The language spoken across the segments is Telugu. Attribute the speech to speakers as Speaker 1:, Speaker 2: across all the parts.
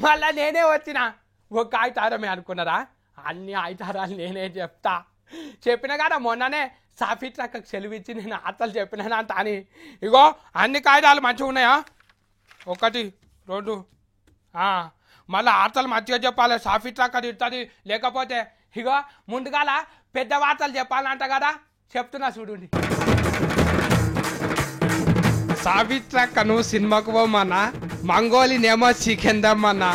Speaker 1: మళ్ళా నేనే వచ్చిన ఒక ఆయితారమే అనుకున్నారా అన్ని ఆయితారాలు నేనే చెప్తా చెప్పిన కదా మొన్ననే సాఫీ ట్రక్కి సెలవిచ్చి నేను ఆటలు చెప్పినాను అంత అని ఇగో అన్ని కాగితాలు మంచిగా ఉన్నాయా 1 2 మళ్ళీ ఆటలు మంచిగా చెప్పాలి సాఫీ ట్రక్ అది ఇస్తుంది లేకపోతే ఇగో ముందుగాల పెద్ద వార్తలు చెప్పాలంట కదా చెప్తున్నా చూడండి సాఫీ ట్రక్ అను సినిమాకు పోమన్నా మంగోలినేమో చికెన్ దమ్మన్నా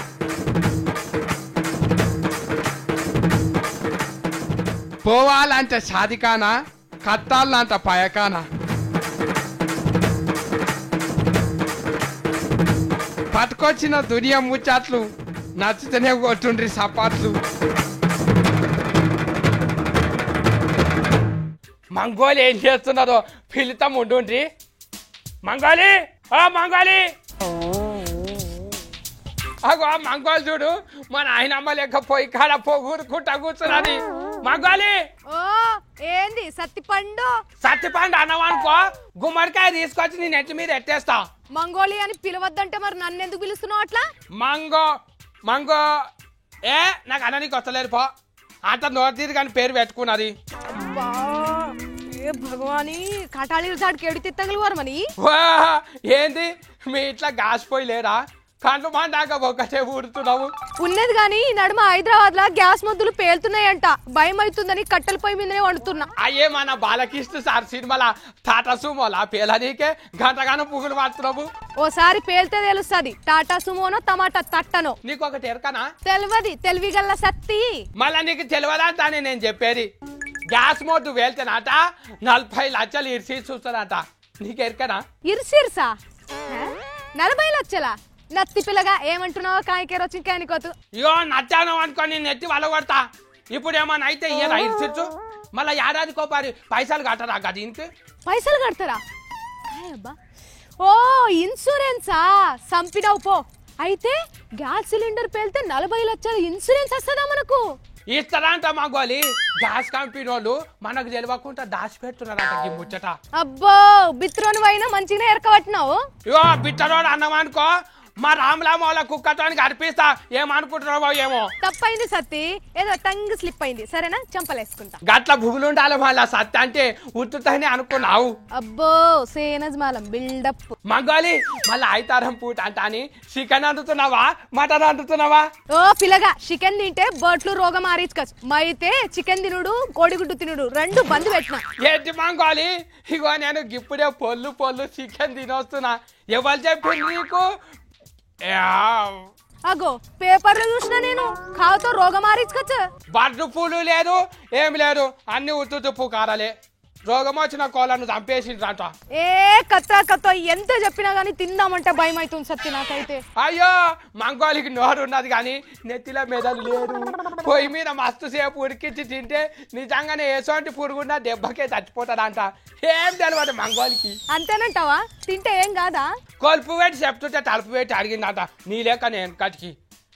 Speaker 1: పోవాలంటే షాదికానా కట్టాలంట పయకానా పట్టుకొచ్చిన దునియా ముచ్చట్లు నచ్చితేనే కొట్టుండ్రి సపాట్లు మంగోలి ఏం చేస్తున్నారో పిలుతాం ఉండుండ్రి మంగోలి మంగోలి అగో మంగోలి చూడు మన ఆయనమ్మ లెక్క పోయి కాడ పొగురుకుంటా కూర్చున్నది మంగోలి
Speaker 2: ఏంది
Speaker 1: సత్తిపండు అన్నవనుకో గుమ్మడికాయ తీసుకొచ్చి నీ నెత్తి మీద ఎట్టేస్తా
Speaker 2: మంగోలి అని పిలవద్దంటే మరి నన్ను ఎందుకు పిలుస్తున్నావు అట్లా
Speaker 1: మంగో నాకు అన్న నీకు వస్తలేదు పో అంత నోరు కానీ పేరు పెట్టుకున్నది
Speaker 2: భగవాని కటాళీ సాడికి ఎడి తిత్తగలివారు మని
Speaker 1: ఏంది మీ ఇట్లా గాసిపోయి లేరా కండ్లు మండాక ఒకటే ఊడుతున్నావు
Speaker 2: ఉన్నది గాని నడుమ హైదరాబాద్ లా గ్యాస్ మొద్దులు పేలుతున్నాయంట భయం అవుతుందని కట్టెల పొయ్యి మీదనే వండుతున్నా
Speaker 1: అయ్యే మన బాలకృష్ణ సార్ సినిమాల టాటా సుమోలా పేలనీకే గంటగానో పువ్వులు మారుతున్నావు
Speaker 2: ఓసారి పేలితే తెలుస్తుంది టాటా సుమోనో టమాటా తట్టనో
Speaker 1: నీకు ఒకటి ఎరకనా
Speaker 2: తెలివిగల్ల సత్తి
Speaker 1: మళ్ళా నీకు తెలియదంట నేను చెప్పేది గ్యాస్ మోటు వేల్తేనట 40 లక్షలు ఇరిసి చూస్తానట నీకు ఎరకనా
Speaker 2: ఇరిసిర్సా 40 లక్షలా నత్తి పిల్లగా ఏమంటున్నావో కాయకేరో చిక్కానికోతు
Speaker 1: ఇగో నచ్చాను అనుకోని నెత్తి వల్ల కొడతా ఇప్పుడు ఏమన్నా అయితే ఇయ్యరా ఇరిసిచ్చు మళ్ళా ఏడాదికో పైసలు కట్టరా కదా ఇంటి
Speaker 2: పైసలు కడతారా ఓ ఇన్సూరెన్సా సంపినవు పో అయితే గ్యాస్ సిలిండర్ పేలితే 40 లక్షల ఇన్సూరెన్స్ వస్తుందా మనకు
Speaker 1: ఇస్తారంట మగోలి గ్యాస్ కంపెనీ వాళ్ళు మనకు తెలియకుండా దాచి పెడుతున్నారంట ముచ్చట
Speaker 2: అబ్బో బిత్రోను అయినా మంచిగానే ఎరకబట్టినావు
Speaker 1: ఇగో బిత్తరోడు అన్నమనుకో మా రామలామ వాళ్ళ కుక్కటానికి అర్పిస్తా ఏమనుకుంటున్నావో ఏమో
Speaker 2: తప్పైంది సత్తి ఏదో టంగ్ స్లిప్ అయింది సరేనా చంపలేసుకుంటా
Speaker 1: గట్ల భూగులుండాలి మళ్ళా సత్తి అంటే ఉత్తుతనే అనుకున్నావు
Speaker 2: అబ్బో సేనజ్మాలం బిల్డప్
Speaker 1: మగోలి మళ్ళీ ఐతారం పూట అంట అని చికెన్ అందుతున్నావా మటన్ అందుతున్నావా
Speaker 2: ఓ పిల్లగా చికెన్ తింటే బర్డ్లు రోగం ఆరించుకోవచ్చు అయితే చికెన్ తినుడు కోడిగుడ్డు తినుడు 2 బంద్ పెట్టినా
Speaker 1: ఏంటి మంగోలి ఇగో నేను ఇప్పుడే పొల్లు చికెన్ తినొస్తున్నా ఎవరు చెప్పింది నీకు
Speaker 2: అగో పేపర్లు చూసినా నేను కావుతో రోగం ఆరించుకోవచ్చు
Speaker 1: బర్డ్ ఫ్లూ లేదు ఏం లేదు అన్ని ఉత్తుప్పు కారాలే రోగం వచ్చిన కోళ్ళను చంపేసిండ్రంట
Speaker 2: కత్త ఎంత చెప్పినా గానీ తిందామంటే భయం అవుతుంది సత్తి నాకైతే
Speaker 1: అయ్యో మంగోలికి నోరు ఉన్నది కానీ నెత్తిలో మెదలు లేదు పొయ్యి మీద మస్తు సేపు ఉడికించి తింటే నిజంగానే ఏసోంటి పురుగున్నా దెబ్బకే చచ్చిపోతాడంట ఏం తెలియదు మంగోలికి
Speaker 2: అంతేనంటావా తింటే ఏం కాదా
Speaker 1: కొలుపు పెట్టి చెప్తుంటే తలుపు పెట్టి అడిగిందంట నీ లేక నేను కటికి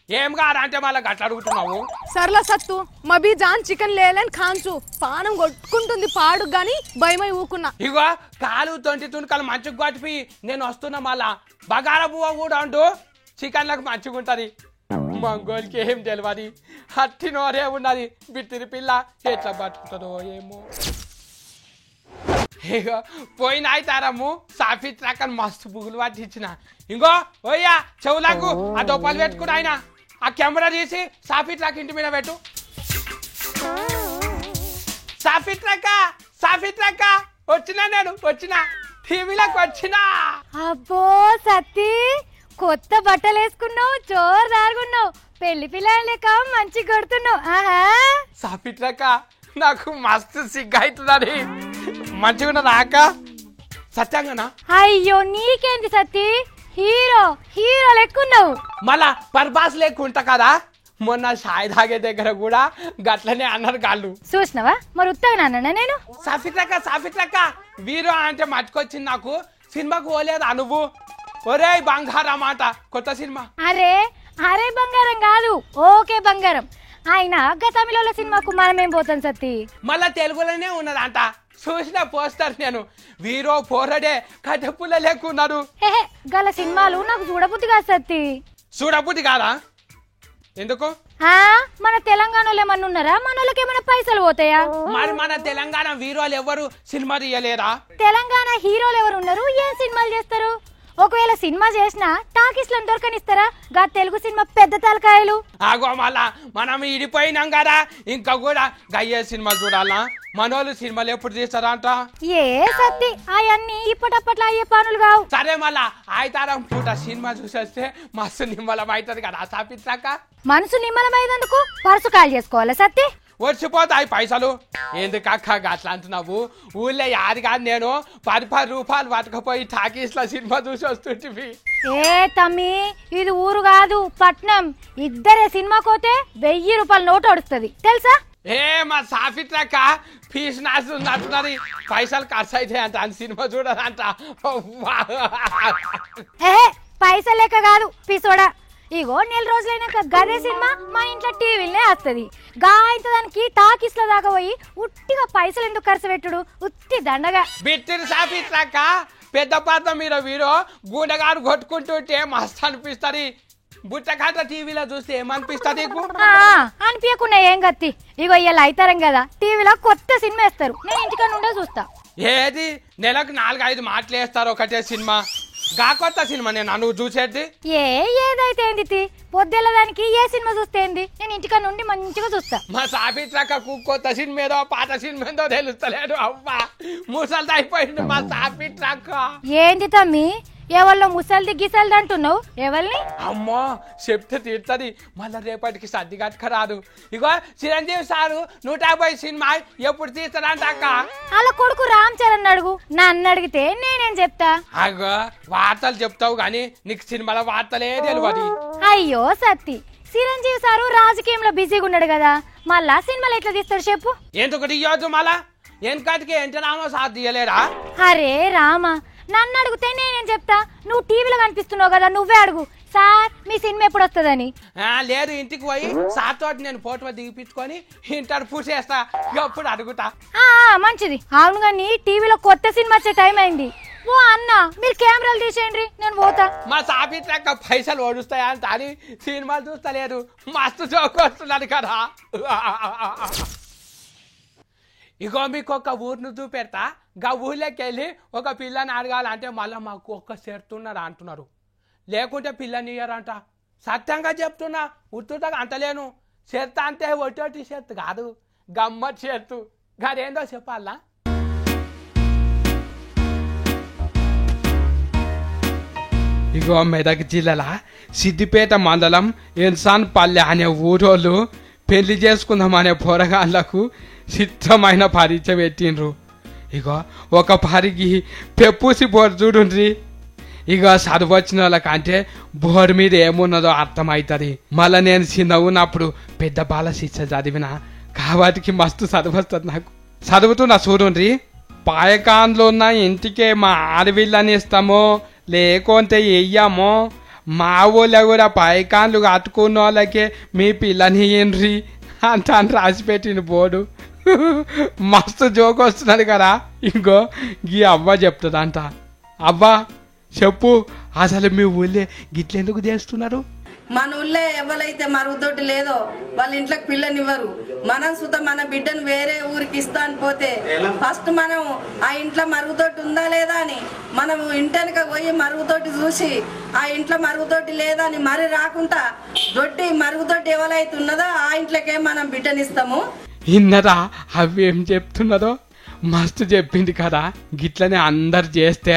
Speaker 1: ఏం కాదా అంటే మళ్ళీ గట్ల అడుగుతున్నావు
Speaker 2: సర్లా సత్తు మబీ జాన్ చికెన్ లేలని ఖాన్చు పానం కొట్టుకుంటుంది పాడు గాని భయమై ఊకున్నా
Speaker 1: ఇగో కాలు 20 తుణుకలు మంచిగా కొట్టిపి నేను వస్తున్నా మళ్ళా బగార పువ్వ కూడా అంటూ చికెన్లకు మంచిగా ఉంటది మంగోలికి ఏం తెలియదు హట్టి నోరే ఉన్నది బిత్తిరి పిల్ల ఎట్లా బతుకుతుందో ఏమో ఇగో పోయిన అయితారము సాఫీ ట్రక్ మస్తు పువ్వులు పట్టించిన ఇంకో ఓయ్యా చెవులకు ఆ దొప్పలు పెట్టుకుని ఆయన ఆ కెమెరా తీసి సాఫీ ట్రక్ ఇంటి మీద పెట్టు సాఫీ ట్రక్ వచ్చినా నేను టీవీలోకి వచ్చినా
Speaker 3: అబ్బో సత్తి కొత్త బట్టలు వేసుకున్నావు జోరుదారుగున్నావు పెళ్లి పిల్లల లెక్క మంచి కొడుతున్నావు
Speaker 1: సాఫీ ట్రక్ నాకు మస్తు సిగ్గైతున్నది మంచిగా రాక సత్యంగానా
Speaker 3: అయ్యో నీకేంటి సత్తి హీరో లెక్కున్నావు
Speaker 1: మళ్ళా పర్బాస్ లేకుంటా కదా మొన్న షాయి తాగే దగ్గర కూడా గట్లనే అన్నారు గాళ్ళు
Speaker 3: చూసినావా మరి ఉత్తగా నేను
Speaker 1: సాఫీ ట్రక్ వీరో అంటే మట్టుకొచ్చింది నాకు సినిమాకు పోలేదా నువ్వు ఒరే బంగారం మాట కొత్త సినిమా
Speaker 3: అరే బంగారం కాదు ఓకే బంగారం ఆయన తమిళ సినిమాకు మనమేం పోతాం సత్తి
Speaker 1: మళ్ళా తెలుగులోనే ఉన్నదంట చూసిన పోస్టర్ నేను వీరో పోరడే కథపుల్ల లేకున్నారు
Speaker 3: గల సినిమాలు నాకు చూడబుద్ధి కాదు సత్తి
Speaker 1: చూడబుద్ధి కాదా ఎందుకు
Speaker 3: మన తెలంగాణలో ఏమన్నా ఉన్నారా? మన వాళ్ళకి ఏమైనా పైసలు పోతాయా?
Speaker 1: మరి మన తెలంగాణ హీరోలు ఎవరు సినిమా తీయలేరా?
Speaker 3: తెలంగాణ హీరోలు ఎవరు ఉన్నారు? ఏం సినిమాలు చేస్తారు? ఒకవేళ సినిమా చేసినా టాకీస్లను దొరకనిస్తారా? గా తెలుగు సినిమా పెద్ద తలకాయలు.
Speaker 1: ఆగో మళ్ళా మనం ఇడిపోయినాం కదా, ఇంకా కూడా గయ్యే సినిమా చూడాలా? మనోళ్ళు సినిమాలు ఎప్పుడు తీస్తారంట?
Speaker 3: ఏ సత్తి అవన్నీ ఇప్పటప్పట్లో అయ్యే పనులు కావు.
Speaker 1: సరే మళ్ళా ఆయితారం పూట సినిమా చూసేస్తే మస్తు నిమ్మలం అవుతుంది కదా సాపిత్రాక.
Speaker 3: మనసు నిమ్మలమైనందుకు పర్సు కాల్ చేసుకోవాలా సత్తి?
Speaker 1: వచ్చిపోతాయి పైసలు. ఎందుకక్క అట్లా అంటున్నావు? ఊళ్ళో యాది కాదు, నేను 10 రూపాయలు పట్టుకపోయి టాకీస్లో సినిమా చూసి వస్తుంటివి.
Speaker 3: ఏ తమ్మి, ఇది ఊరు కాదు పట్నం. ఇద్దరే సినిమా కోతే 1000 రూపాయల నోటు ఒడుస్తుంది తెలుసా?
Speaker 1: ఏ మా సాపిత్రాక ఫీజు నచ్చుతుంది, పైసలు ఖర్చు అయితే అంట అని సినిమా చూడాలంట.
Speaker 3: పైసలు లెక్క కాదు పిసోడా. ఇగో నెల రోజులైనాక గదే సినిమా మా ఇంట్లో టీవీలనే వస్తుంది. గాయంత దానికి టాకీస్ల దాకా పోయి ఉట్టిగా పైసలు ఎందుకు ఖర్చు పెట్టుడు? ఉత్తి దండగా
Speaker 1: బిట్టిన సాపిత్రాక పెద్ద పాత్ర మీరు వీరో గుండెగాడు కొట్టుకుంటుంటే మస్తు అనిపిస్తుంది. బుట్టకాట టీవీలో చూస్తే ఏమనిపిస్తుంది?
Speaker 3: అనిపించకుండా ఏం గత్తి. ఇగో ఇలా అవుతారం కదా, టీవీలో కొత్త సినిమా వేస్తారు, నేను ఇంటికా నుండే చూస్తా.
Speaker 1: ఏది నెలకు 4-5 మాటలు వేస్తారు ఒకటే సినిమా. గా కొత్త సినిమా నేను నువ్వు చూసేది
Speaker 3: ఏదైతే ఏంది పొద్దుల దానికి ఏ సినిమా చూస్తే ఏంది, నేను ఇంటికా నుండి మంచిగా చూస్తా.
Speaker 1: మా సాపిత్రాక కొత్త సినిమా ఏదో పాత సినిమా ఏదో తెలుస్తలేదు. అవ్వా ముసలిది అయిపోయింది మా సాపిత్రాక.
Speaker 3: ఏంది తమ్మి ఎవరిలో ముసలిది గిసలిది అంటున్నావు? ఎవరిని?
Speaker 1: అమ్మో చెప్తే తీరుతుంది, మళ్ళీ రేపటికి సర్ది కట్టుకరాదు. ఇగో చిరంజీవి సారు 150 సినిమా ఎప్పుడు తీస్తారంట అక్క?
Speaker 3: అలా కొడుకు రామ్ చరణ్ అడుగు, నన్ను అడిగితే నేనేం చెప్తా?
Speaker 1: అగో వార్తలు చెప్తావు గానీ నీకు సినిమాల వార్తలే తెలియదు.
Speaker 3: అయ్యో సత్తి, చిరంజీవి సారు రాజకీయంలో బిజీగా ఉన్నాడు కదా, మళ్ళా సినిమాలు ఎట్లా తీస్తాడు చెప్పు?
Speaker 1: ఎందుకు తీయొద్దు మళ్ళా? వెనకటికి ఎంత రామో సార్ తీయలేరా?
Speaker 3: అరే రామా, నన్ను అడిగితే నేనేం చెప్తా? నువ్వు టీవీలో కనిపిస్తున్నావు కదా, నువ్వే అడుగు సార్ మీ సినిమా ఎప్పుడు వస్తుందని.
Speaker 1: లేదు, ఇంటికి పోయి సార్ తోటి నేను ఫోటో దిగిపించుకొని ఇంటర్ పూసేస్తా, ఎప్పుడు అడుగుతా.
Speaker 3: మంచిది. అవును కానీ టీవీలో కొత్త సినిమా వచ్చే టైం అయింది. ఓ అన్న మీరు కెమెరాలు తీసేయండి, నేను పోతా.
Speaker 1: మా సాపిత్రాక పైసలు ఓడుస్తాయా అంట అని సినిమాలు చూస్తలేదు, మస్తు జోకు వస్తున్నాడు కదా. ఇగో మీకు ఒక ఊరిని చూపెడతా. గా ఊళ్ళోకి వెళ్ళి ఒక పిల్లని అడగాలంటే మళ్ళీ మాకు ఒక్క చేరుతున్నారు అంటున్నారు, లేకుంటే పిల్లని ఇయ్యారంట. సత్యంగా చెప్తున్నా, ఉత్తుగా అంటలేను. చేర్త అంటే ఒట్టి చేత్తు కాదు, గమ్మత్ చేత్తు. గదేందో చెప్పాలా? ఇగో మెదక్ జిల్లాల సిద్దిపేట మండలం ఇన్సాన్పల్లె అనే ఊరోళ్ళు పెళ్లి చేసుకుందామనే పోరగాళ్లకు చిత్రమైన పరిచయం పెట్టిండ్రు. ఇగో ఒక పరికి పెప్పూసి బోర్ చూడుండ్రి. ఇక చదువు వచ్చిన వాళ్ళకంటే బోర్ మీద ఏమున్నదో అర్థమవుతుంది. మళ్ళీ నేను చిన్న ఉన్నప్పుడు పెద్ద బాల శిక్ష చదివిన కాబట్టి మస్తు చదువు వస్తుంది నాకు. చదువుతున్నా చూడుండ్రి. పాయకాన్లో ఉన్న ఇంటికే మా ఆడవిళ్ళని ఇస్తామో లేకుంటే వెయ్యామో, మా ఊళ్ళో కూడా పాయకాన్లు కట్టుకున్న వాళ్ళకే మీ పిల్లని ఇయ్యండ్రి అంత అని రాసిపెట్టిన బోర్డు. మస్తు జోక్ వస్తున్నది కదా. ఇంకో గీ అవ్వ చెప్తుందంట. అవ్వ చెప్పు, అసలు మీ ఊళ్ళే గిట్లెందుకు చేస్తున్నారు?
Speaker 4: మన ఊళ్ళో ఎవరైతే మరుగుతోటి లేదో వాళ్ళ ఇంట్లోకి పిల్లనివ్వరు. మనం సుత మన బిడ్డను వేరే ఊరికి ఇస్తా అని పోతే ఫస్ట్ మనం ఆ ఇంట్లో మరుగుతోటి ఉందా లేదా అని మనం ఇంటెనక పోయి మరుగుతోటి చూసి ఆ ఇంట్లో మరుగుతోటి లేదా అని మరి రాకుండా దొడ్డి మరుగుతోటి ఎవరైతే ఉన్నదో ఆ ఇంట్లోకే మనం బిడ్డనిస్తాము.
Speaker 1: ఇన్నరా అవి ఏం చెప్తున్నదో మస్తు చెప్పింది కదా. గిట్లనే అందరు చేస్తే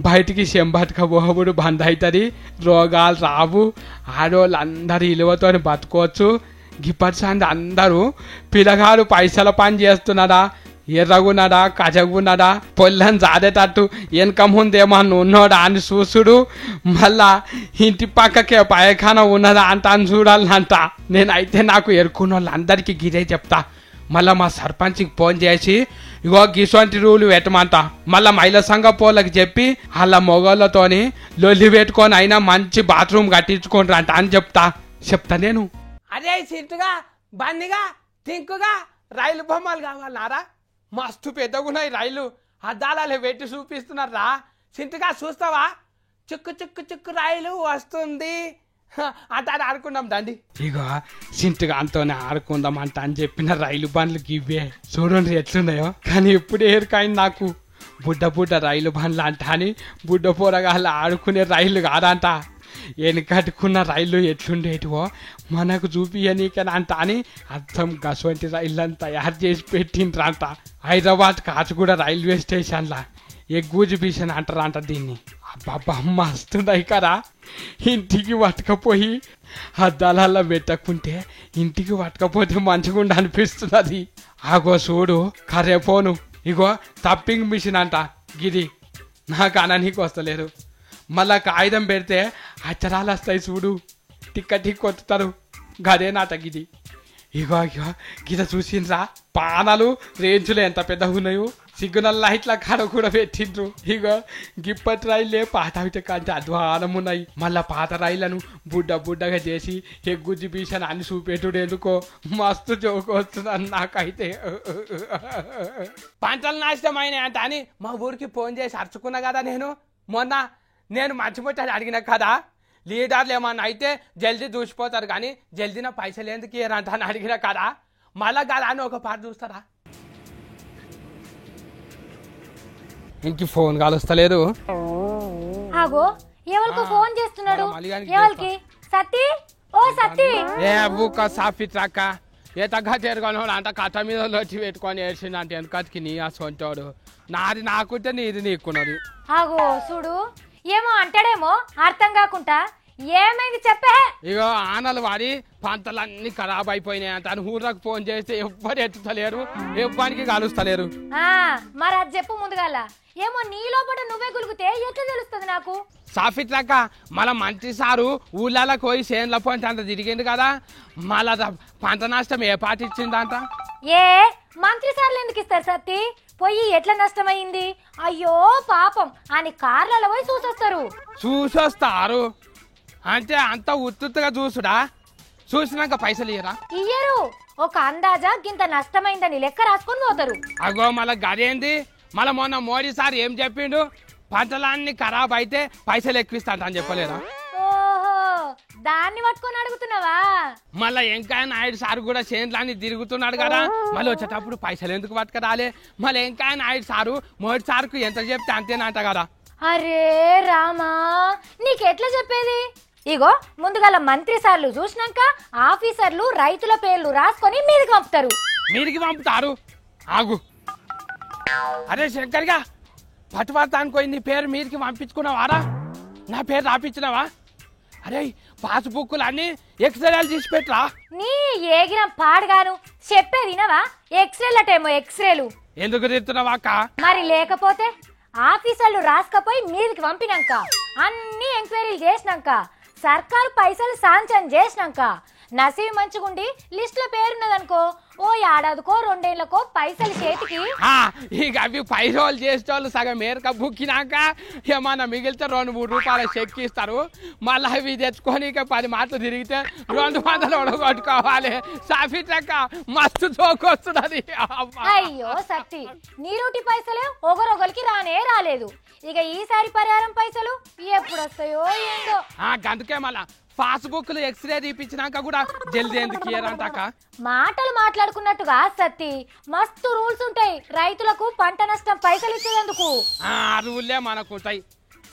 Speaker 1: బయటికి చెంబట్టుక పోవుడు బంద్ అవుతుంది, రోగాలు రావు, ఆడవాళ్ళు అందరు ఇలువతో బతుకోవచ్చు. గిప్పటిసారి అందరూ పిల్లగాడు పైసల పని చేస్తున్నాడా, ఎర్రగున్నాడా, కజగున్నాడా, పొల్లని జాదేటట్టు వెనక ముందేమన్నా ఉన్నోడా అని చూసుడు, మళ్ళా ఇంటి పక్కకే పైఖాన ఉన్నదా అంటాను చూడాలంట. నేనైతే నాకు ఎరుకున్న వాళ్ళందరికీ గిరే చెప్తా. మళ్ళీ మా సర్పంచ్కి ఫోన్ చేసి ఇగో గిసొంటి రూలు పెట్టమంట. మళ్ళీ మహిళా సంఘ పోళ్ళకి చెప్పి వాళ్ళ మొగోళ్ళతోని లొల్లి పెట్టుకొని అయినా మంచి బాత్రూమ్ కట్టించుకోండి అంట అని చెప్తా నేను. అదే సిట్టుగా బండిగా తింకుగా రైలు బొమ్మలు కావాలన్నారా? మస్తు పెద్దగున్నాయి రైలు, అద్దాలలో పెట్టి చూపిస్తున్నారా. సింటుగా చూస్తావా? చుక్కు చుక్కు చుక్కు రైలు వస్తుంది అంటే అది ఆడుకుందాం దండి ఇగో సింటుగా అంతోనే ఆడుకుందాం అంట అని చెప్పిన రైలు బండ్లు ఇవే చూడండి ఎట్లున్నాయో. కానీ ఎప్పుడు ఏరుకాయింది నాకు బుడ్డ రైలు బండ్లు అంట అని బుడ్డ పోరగాళ్ళ ఆడుకునే రైలు కాదంట. వెనకట్టుకున్న రైళ్ళు ఎట్లుండేటివో మనకు చూపియనీకని అంట అని అర్థం గసవంటి రైళ్ళని తయారు చేసి పెట్టిండ్రంట. హైదరాబాద్ కాచిగూడ రైల్వే స్టేషన్లా ఎగ్జిబిషన్ అంటారంట దీన్ని. అబ్బాబ్బా మస్తున్నాయి కదా. ఇంటికి పట్టుకపోయి అద్దాలల్లో పెట్టకుంటే ఇంటికి పట్టుకపోతే మంచిగుండ అనిపిస్తున్నది. ఆగో చూడు కరేపోను ఇగో తప్పింగ్ మిషన్ అంట గిది. నాకు అననీకి వస్తలేదు. మళ్ళా కాగితం పెడితే అచ్చరాలు వస్తాయి చూడు, టిక్ కొత్తుతారు. గదేనాట గిది. ఇగో గిద చూసిండ్రా పానాలు రేంజులు ఎంత పెద్దగా ఉన్నాయో. సిగ్నల్ లైట్ల కాడ కూడా పెట్టిండ్రు. ఇగో గిప్పటి రైళ్ళే పాత కంటే అధ్వానం ఉన్నాయి. మళ్ళా పాత రైళ్లను బుడ్డగా చేసి ఎగ్జిబిషన్ అని చూపెట్టుడు ఎందుకో మస్తు జోకు వస్తున్నాను నాకైతే. పంటలు నాశనమైన అంట అని మా ఊరికి ఫోన్ చేసి అరుచుకున్నా కదా మొన్న. నేను మర్చిపోతాను అడిగిన కదా. లీడర్లు ఏమన్నా అయితే జల్దీ చూసిపోతారు కానీ జల్దీన పైసలు ఎందుకు ఇయ్యరంట అని అడిగిన కదా. మళ్ళా కదా అని ఒక పాట చూస్తారా. ఇంక ఫోన్ కాలుస్తలేదు.
Speaker 3: ఆగో ఎవరికి ఫోన్ చేస్తున్నాడు? ఎవరికి? సత్తి ఓ సత్తి
Speaker 1: ఏ బుక్క సాఫిట్రాక ఏ తగ్గ చేరుకోను అంట కట్ట మీద వచ్చి పెట్టుకొని ఏడ్చిందంటే వెనకటికి నీ సొంటోడు. నాది నాకుంటే నీది నీకున్నది.
Speaker 3: ఆగో చూడు ఏమో అంటాడేమో అర్థం కాకుండా. ఏమైంది చెప్పే.
Speaker 1: ఇగో ఆనలు వాడి పంటలన్నీ ఖరాబ్ అయిపోయినాయి అంట అని ఊర్లకు ఫోన్ చేస్తే ఎవ్వరు ఎత్తుతలేరు, ఎవ్వరికి కలుస్తలేరు.
Speaker 3: మరి అది చెప్పు ముందుగాల. ఏమో నీ లోపల నువ్వే గులుగుతే ఎట్లా తెలుస్తుంది నాకు?
Speaker 1: సాఫిట్రాక మళ్ళా మంత్రి సారు ఊళ్ళకి పోయి చేనుల పోయి అంత తిరిగింది కదా. మళ్ళా పంట నష్టం ఏ పాట ఇచ్చిందంట.
Speaker 3: ఏ మంత్రి సార్లు ఎందుకు ఇస్తారు సత్తి? పోయి ఎట్లా నష్టమైంది అయ్యో పాపం అని కార్లలో పోయి
Speaker 1: చూసొస్తారు. అంటే అంత ఉత్తుగా చూసుడా? చూసినాక పైసలు
Speaker 3: ఇయ్యరు. ఒక అందాజా గింత నష్టమైందని లెక్క రాసుకొని పోతారు.
Speaker 1: అగో మళ్ళా గదేంది. మళ్ళా మొన్న మోడీ సార్ ఏం చెప్పిండు? పంటలన్నీ ఖరాబ్ అయితే పైసలు ఎక్కువిస్తాంట అని చెప్పలేదా?
Speaker 3: ఓహో దాన్ని పట్టుకొని అడుగుతున్నావా?
Speaker 1: మళ్ళా వెంకయ్య నాయుడు సార్ కూడా చేనులన్నీ తిరుగుతున్నాడు కదా. మళ్ళీ వచ్చేటప్పుడు పైసలు ఎందుకు పట్టుకరాలే? మళ్ళీ వెంకయ్య నాయుడు సారు మోడీ సార్కు ఎంత చెప్తే అంతేనంట కదా.
Speaker 3: అరే రామా నీకెట్లా చెప్పేది? ఇగో ముందుగాల మంత్రి సార్లు చూసినాక ఆఫీసర్లు రైతుల పేర్లు రాసుకొని మీదికి పంపుతారు.
Speaker 1: మీదికి పంపుతారు? ఆగు. అరే శంకర్గా పట్టుబడతానికి పోయి నీ పేరు మీదికి పంపించుకున్నావారా? నా పేరు రాపించినావా? అరే పాస్బుక్లు అన్ని ఎక్స్రేలు తీసి పెట్టరా.
Speaker 3: నీ ఏగిన పాడుగాను చెప్పేది వినవా? ఎక్స్రేలు అటేమో ఎక్స్రేలు.
Speaker 1: ఎందుకు తిడుతున్నావా అక్క?
Speaker 3: మరి లేకపోతే ఆఫీసర్లు రాసుకపోయి మీదికి పంపినాక అన్ని ఎంక్వైరీలు చేసినాక సర్కారు పైసలు శాంక్షన్ చేసినాక నసీబు మంచిగుండి లిస్ట్ లో పేరున్నదనుకో ఓ ఏడాదికో రెండేళ్లకో పైసలు చేతికి.
Speaker 1: ఇక అవి పైసలు చేసేవాళ్ళు సగం మేరక బుక్కినాక ఏమన్నా మిగిలితే 2-3 రూపాయలు చెక్ ఇస్తారు. మళ్ళీ అవి తెచ్చుకొని ఇక 10 మాటలు తిరిగితే 200 ఒడగొట్టుకోవాలి. సాఫిట్రాక మస్తు జోకొస్తున్నది.
Speaker 3: అయ్యో సత్తి నీ రూటి పైసలే ఒకరొకరికి రాలేదు. ఇక ఈసారి పరిహారం పైసలు ఎప్పుడు వస్తాయో ఏందో.
Speaker 1: అందుకే మళ్ళా పాస్బుక్లు ఎక్స్రే తీపించినాక కూడా జల్దీ ఎందుకు ఇయ్యరంటాక?
Speaker 3: మాటలు మాట్లాడుకున్నట్టుగా సత్తి మస్తు రూల్స్ ఉంటాయి రైతులకు పంట నష్టం పైసలు ఇచ్చేందుకు.
Speaker 1: రూల్లే మనకుంటాయి.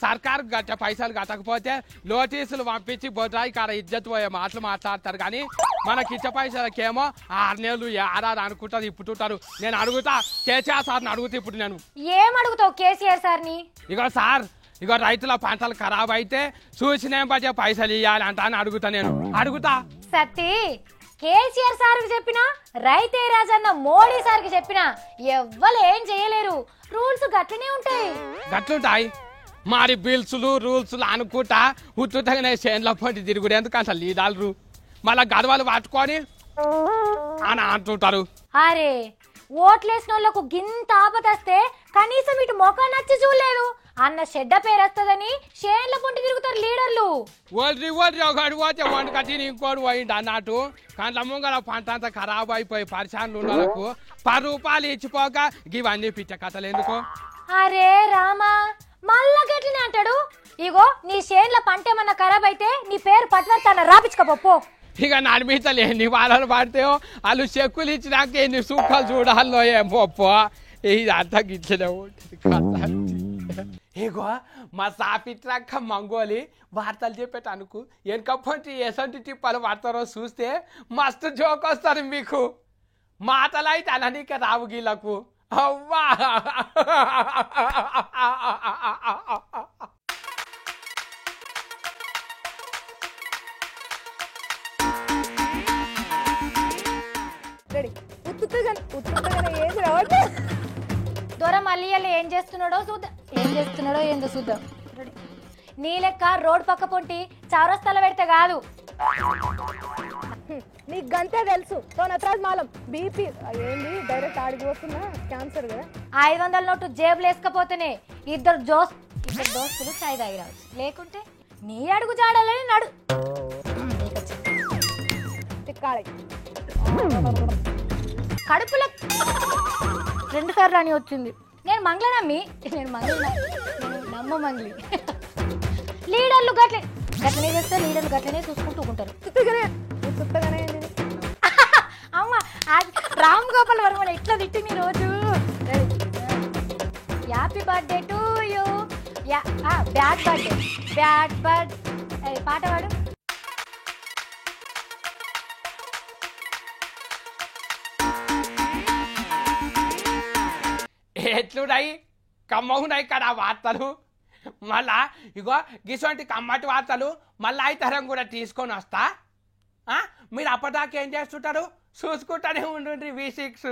Speaker 1: సర్కారు గట్ట పైసలు కట్టకపోతే నోటీసులు పంపించి బొడ్రాయి కాడ ఇజ్జత్ పోయే మాటలు మాట్లాడతారు. కానీ మనకి ఇచ్చే పైసలకేమో 6 నెలలు ఏడాది అనుకుంటారు ఇప్పుతుంటారు. నేను అడుగుతా కేసీఆర్ సార్ని అడుగుతా. ఇప్పుడు నేను
Speaker 3: ఏం అడుగుతావు కేసీఆర్ సార్ని?
Speaker 1: ఇగో సార్ ఇగో రైతుల పంటలు ఖరాబ్ అయితే చూసినే బట్టే పైసలు ఇవ్వాలి అంట అని అడుగుతా.
Speaker 3: సత్తి కేసీఆర్ సార్కి చెప్పినా రైతే రాజన్న మోడీ సార్కి చెప్పినా ఎవ్వరు ఏం చేయలేరు. రూల్స్ గట్లనే ఉంటాయి.
Speaker 1: గట్లుంటాయి మరి బిల్సులు రూల్స్లు అనుకుంటా ఉత్తుతగానే చేనుల పోటీ తిరుగుడు ఎందుకంట లీడర్లు మళ్ళా గడవలు పట్టుకొని అని అంటుంటారు.
Speaker 3: అరే ఓట్లేసిన వాళ్ళకు గింత ఆపదస్తే కనీసం ఇటు మొఖం నచ్చి చూడలేదు అన్న చెడ్డ పేరు వస్తుందని చేనుల పొంటి తిరుగుతారు లీడర్లు.
Speaker 1: ఒకటి పోతే వంట కట్టి ఇంకోటి పోయిండు అన్నట్టు కంట్ల ముంగల పంట అంతా ఖరాబ్ అయిపోయి పరిశాన్లు ఉన్నలకు 10 రూపాయలు ఇచ్చిపోక ఇవన్నీ పిచ్చ కథలు ఎందుకు?
Speaker 3: అరే రామా మళ్ళా గట్లనే అంటాడు. ఇగో నీ చేన్ల పంట ఏమన్నా ఖరాబ్ అయితే నీ పేరు పట్టిన రాపించుకోపో.
Speaker 1: ఇక నడిమితలే ఎన్ని వారాలు పడితేయో వాళ్ళు చెక్కులు ఇచ్చినాక ఎన్ని సుఖాలు చూడాలో ఏం పప్పు ఇదంతా గిట్లనే ఉంటుంది. ఇగో మా సాపిట్రాక మంగోలి వార్తలు చెప్పేటనుకు వెనకపోతే ఎసంటి టిప్పలు పడతారో చూస్తే మస్తు జోక్ వస్తారు మీకు. మాటలు అయితే అననీక రావు గీళ్ళకు. అవ్వా
Speaker 3: దొర మళ్ళీ ఏం చేస్తున్నాడో చూద్దాం. ఏం చేస్తున్నాడో ఏందో చూద్దాం. నీ లెక్క రోడ్ పక్క పొంటి చౌరస్తాలో పెడితే కాదు.
Speaker 2: నీకు గంతే తెలుసు. నటరాజ్ మాలం బీపీ ఏంది డైరెక్ట్ ఆడిపోతున్నా క్యాన్సర్ కదా.
Speaker 3: 500 నోటు జేబులు వేసుకపోతేనే ఇద్దరు దోస్తులు చాయ్ తాగి రావచ్చు. లేకుంటే నీ అడుగు జాడాలని నడు. కడుపులో 2 సార్లు అని వచ్చింది. నేను మంగళనమ్మి నమ్మ మంగళి. లీడర్లు గట్లనే చేస్తే లీడర్లు గట్లనే చూసుకుంటూ ఉంటారు. అమ్మ రామ్ గోపాల్ వర్మ ఎట్లా తిట్టింది రోజు. Happy birthday to you. Bad birthday పాట పాడు.
Speaker 1: ఎట్లున్నాయి కమ్మగున్నాయి కదా వార్తలు. మళ్ళా ఇగో గిసోంటి కమ్మటి వార్తలు మళ్ళీ ఈ తరం కూడా తీసుకొని వస్తా. మీరు అప్పటిదాకా ఏం చేస్తుంటారు చూసుకుంటానే ఉండండి V6.